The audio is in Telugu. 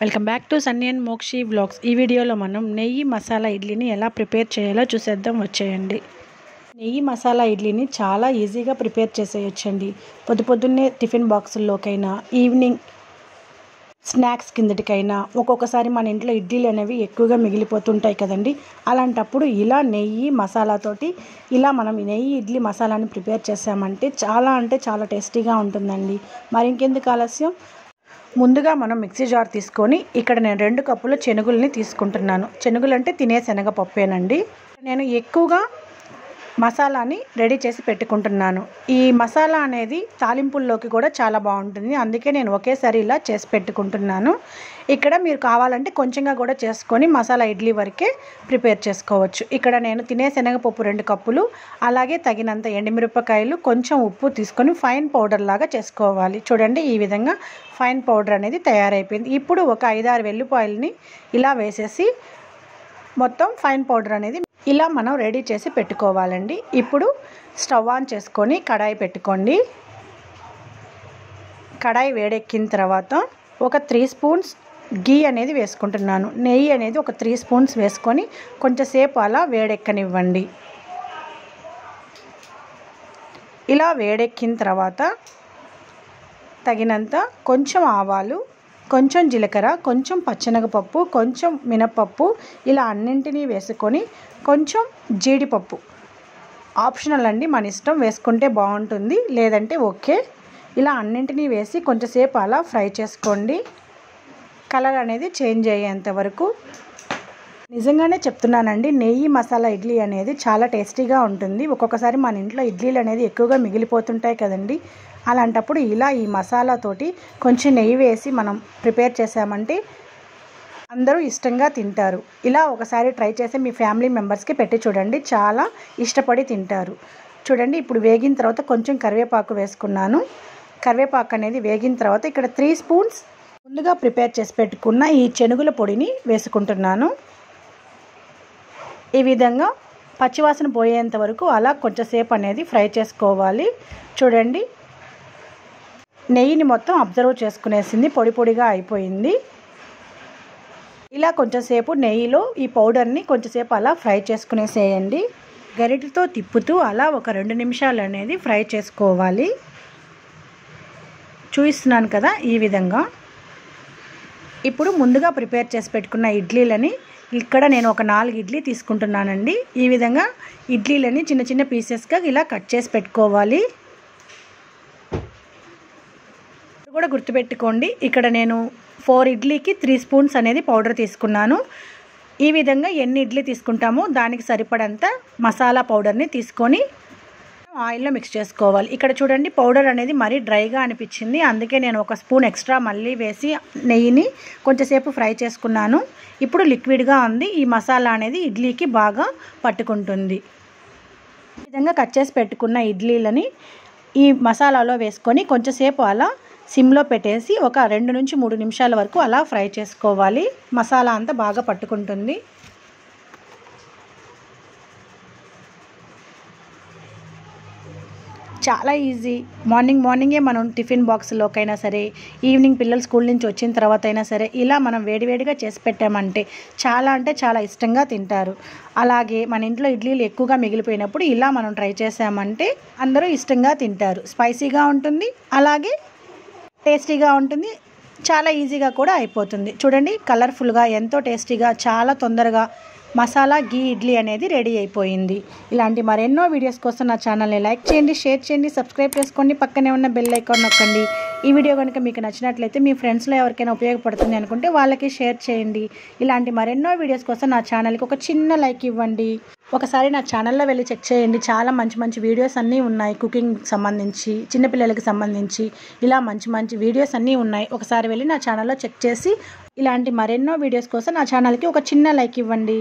Welcome back to Sunny and Mokshi vlogs. ఈ వీడియోలో మనం నెయ్యి మసాలా ఇడ్లీని ఎలా ప్రిపేర్ చేయాలో చూసేద్దాం, వచ్చేయండి. నెయ్యి మసాలా ఇడ్లీని చాలా ఈజీగా ప్రిపేర్ చేసేయచ్చండి. పొద్దున్నే టిఫిన్ బాక్సుల్లోకైనా, ఈవినింగ్ స్నాక్స్ కిందటికైనా, ఒక్కొక్కసారి మన ఇంట్లో ఇడ్లీలు అనేవి ఎక్కువగా మిగిలిపోతుంటాయి కదండి. అలాంటప్పుడు ఇలా నెయ్యి మసాలాతోటి మనం నెయ్యి ఇడ్లీ మసాలాని ప్రిపేర్ చేసామంటే చాలా టేస్టీగా ఉంటుందండి. మరి ఇంకెందుకు ఆలస్యం, ముందుగా మనం మిక్సీ జార్ తీసుకొని ఇక్కడ నేను 2 కప్పుల శనగల్ని తీసుకుంటున్నాను. శనగలు అంటే తినే శనగపప్పేనండి. నేను ఎక్కువగా మసాలాని రెడీ చేసి పెట్టుకుంటున్నాను. ఈ మసాలా అనేది తాలింపుల్లోకి కూడా చాలా బాగుంటుంది, అందుకే నేను ఒకేసారి ఇలా చేసి పెట్టుకుంటున్నాను. ఇక్కడ మీరు కావాలంటే కొంచెంగా కూడా చేసుకొని మసాలా ఇడ్లీ వరకే ప్రిపేర్ చేసుకోవచ్చు. ఇక్కడ నేను తినే శనగపప్పు 2 కప్పులు, అలాగే తగినంత ఎండుమిరపకాయలు, కొంచెం ఉప్పు తీసుకొని ఫైన్ పౌడర్ లాగా చేసుకోవాలి. చూడండి, ఈ విధంగా ఫైన్ పౌడర్ అనేది తయారైపోయింది. ఇప్పుడు ఒక 5-6 వెల్లుల్లిపాయలని ఇలా వేసేసి మొత్తం ఫైన్ పౌడర్ అనేది ఇలా మనం రెడీ చేసి పెట్టుకోవాలండి. ఇప్పుడు స్టవ్ ఆన్ చేసుకొని కడాయి పెట్టుకోండి. కడాయి వేడెక్కిన తర్వాత ఒక 3 స్పూన్స్ గీ అనేది వేసుకుంటున్నాను. నెయ్యి అనేది ఒక 3 స్పూన్స్ వేసుకొని కొంచెంసేపు అలా వేడెక్కనివ్వండి. ఇలా వేడెక్కిన తర్వాత తగినంత కొంచెం ఆవాలు, కొంచెం జీలకర్ర, కొంచెం పచ్చెనగపప్పు, కొంచెం మినపప్పు ఇలా అన్నింటినీ వేసుకొని కొంచెం జీడిపప్పు ఆప్షనల్ అండి, మన ఇష్టం, వేసుకుంటే బాగుంటుంది లేదంటే ఓకే. ఇలా అన్నింటినీ వేసి కొంచెంసేపు అలా ఫ్రై చేసుకోండి, కలర్ అనేది చేంజ్ అయ్యేంత వరకు. నిజంగానే చెప్తున్నానండి, నెయ్యి మసాలా ఇడ్లీ అనేది చాలా టేస్టీగా ఉంటుంది. ఒక్కొక్కసారి మన ఇంట్లో ఇడ్లీలు అనేది ఎక్కువగా మిగిలిపోతుంటాయి కదండి. అలాంటప్పుడు ఇలా ఈ మసాలాతోటి కొంచెం నెయ్యి వేసి మనం ప్రిపేర్ చేసామంటే అందరూ ఇష్టంగా తింటారు. ఇలా ఒకసారి ట్రై చేసి మీ ఫ్యామిలీ మెంబర్స్కి పెట్టి చూడండి, చాలా ఇష్టపడి తింటారు. చూడండి, ఇప్పుడు వేగిన తర్వాత కొంచెం కరివేపాకు వేసుకున్నాను. కరివేపాకు అనేది వేగిన తర్వాత ఇక్కడ 3 స్పూన్స్ ముందుగా ప్రిపేర్ చేసి పెట్టుకున్న ఈ శనగల పొడిని వేసుకుంటున్నాను. ఈ విధంగా పచ్చివాసన పోయేంత వరకు అలా కొంచెంసేపు అనేది ఫ్రై చేసుకోవాలి. చూడండి, నెయ్యిని మొత్తం అబ్జర్వ్ చేసుకునేసింది, పొడి పొడిగా అయిపోయింది. ఇలా కొంచెంసేపు నెయ్యిలో ఈ పౌడర్ని కొంచెంసేపు అలా ఫ్రై చేసుకునేసేయండి. గరిటెతో తిప్పుతూ అలా ఒక 2 నిమిషాలు అనేది ఫ్రై చేసుకోవాలి. చూపిస్తున్నాను కదా, ఈ విధంగా. ఇప్పుడు ముందుగా ప్రిపేర్ చేసి పెట్టుకున్న ఇడ్లీలని ఇక్కడ నేను ఒక 4 ఇడ్లీ తీసుకుంటున్నానండి. ఈ విధంగా ఇడ్లీలని చిన్న చిన్న పీసెస్గా ఇలా కట్ చేసి పెట్టుకోవాలి. కూడా గుర్తుపెట్టుకోండి, ఇక్కడ నేను 4 ఇడ్లీకి 3 స్పూన్స్ అనేది పౌడర్ తీసుకున్నాను. ఈ విధంగా ఎన్ని ఇడ్లీ తీసుకుంటామో దానికి సరిపడంత మసాలా పౌడర్ని తీసుకొని ఆయిల్లో మిక్స్ చేసుకోవాలి. ఇక్కడ చూడండి, పౌడర్ అనేది మరీ డ్రైగా అనిపించింది, అందుకే నేను ఒక స్పూన్ ఎక్స్ట్రా మళ్ళీ వేసి నెయ్యిని కొంచెంసేపు ఫ్రై చేసుకున్నాను. ఇప్పుడు లిక్విడ్గా ఉంది, ఈ మసాలా అనేది ఇడ్లీకి బాగా పట్టుకుంటుంది. ఈ విధంగా కట్ చేసి పెట్టుకున్న ఇడ్లీలని ఈ మసాలాలో వేసుకొని కొంచెంసేపు అలా సిమ్లో పెట్టేసి ఒక 2 నుంచి 3 నిమిషాల వరకు అలా ఫ్రై చేసుకోవాలి. మసాలా అంతా బాగా పట్టుకుంటుంది. చాలా ఈజీ. మార్నింగే మనం టిఫిన్ బాక్స్లోకైనా సరే, ఈవినింగ్ పిల్లలు స్కూల్ నుంచి వచ్చిన తర్వాత అయినా సరే ఇలా మనం వేడివేడిగా చేసి పెట్టామంటే చాలా అంటే చాలా ఇష్టంగా తింటారు. అలాగే మన ఇంట్లో ఇడ్లీలు ఎక్కువగా మిగిలిపోయినప్పుడు ఇలా మనం ట్రై చేసామంటే అందరూ ఇష్టంగా తింటారు. స్పైసీగా ఉంటుంది, అలాగే టేస్టీగా ఉంటుంది, చాలా ఈజీగా కూడా అయిపోతుంది. చూడండి, కలర్ఫుల్గా, ఎంతో టేస్టీగా, చాలా తొందరగా మసాలా గీ ఇడ్లీ అనేది రెడీ అయిపోయింది. ఇలాంటి మరెన్నో వీడియోస్ కోసం నా ఛానల్ని లైక్ చేయండి, షేర్ చేయండి, సబ్స్క్రైబ్ చేసుకోండి, పక్కనే ఉన్న బెల్ ఐకాన్ నొక్కండి. ఈ వీడియో కనుక మీకు నచ్చినట్లయితే మీ ఫ్రెండ్స్లో ఎవరికైనా ఉపయోగపడుతుంది అనుకుంటే వాళ్ళకి షేర్ చేయండి. ఇలాంటి మరెన్నో వీడియోస్ కోసం నా ఛానల్కి ఒక చిన్న లైక్ ఇవ్వండి. ఒకసారి నా ఛానల్లో వెళ్ళి చెక్ చేయండి, చాలా మంచి వీడియోస్ అన్నీ ఉన్నాయి. కుకింగ్ సంబంధించి, చిన్నపిల్లలకి సంబంధించి ఇలా మంచి వీడియోస్ అన్నీ ఉన్నాయి. ఒకసారి వెళ్ళి నా ఛానల్లో చెక్ చేసి ఇలాంటి మరెన్నో వీడియోస్ కోసం నా ఛానల్కి ఒక చిన్న లైక్ ఇవ్వండి.